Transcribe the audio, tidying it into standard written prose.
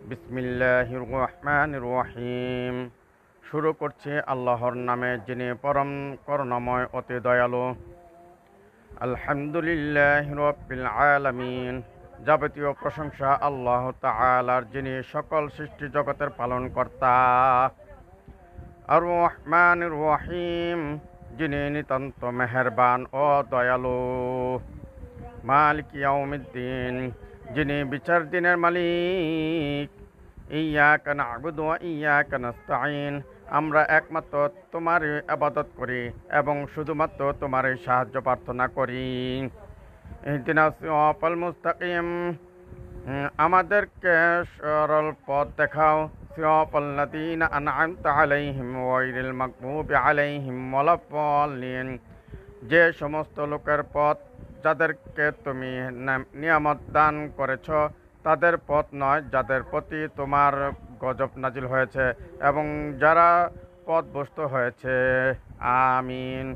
বিসমিল্লাহির রহমানির রহিম। শুরু করছি আল্লাহর নামে, যিনি পরম করুণাময় অতি দয়ালু। আলহামদুলিল্লাহি রাব্বিল আলামিন। যাবতীয় প্রশংসা আল্লাহ তাআলার, যিনি সকল সৃষ্টি জগতের পালনকর্তা। আর রহমানির রহিম, যিনি নিতান্ত মেহেরবান ও দয়ালু। মালিক ইয়াউমিদ্দিন, যিনি বিচার দিনের মালিক। ইয়্যাকা না'বুদু ওয়া ইয়্যাকা নাস্তাঈন, আমরা একমাত্র তোমারই ইবাদত করি এবং শুধুমাত্র তোমারই সাহায্য প্রার্থনা করি। ইহদিনাস সিরাতাল মুস্তাকিম, আমাদেরকে সরল পথ দেখাও। সিরাতাল লাযীনা আন'আমতা আলাইহিম গায়রিল মাগদুবি আলাইহিম ওয়ালাদ-দাল্লিন, যে সমস্ত লোকের পথ যাদেরকে তুমি নিয়ামত দান করেছ, তাদের পথ নয় যাদের প্রতি তোমার গজব নাজিল হয়েছে এবং যারা পথভ্রষ্ট হয়েছে। আমিন।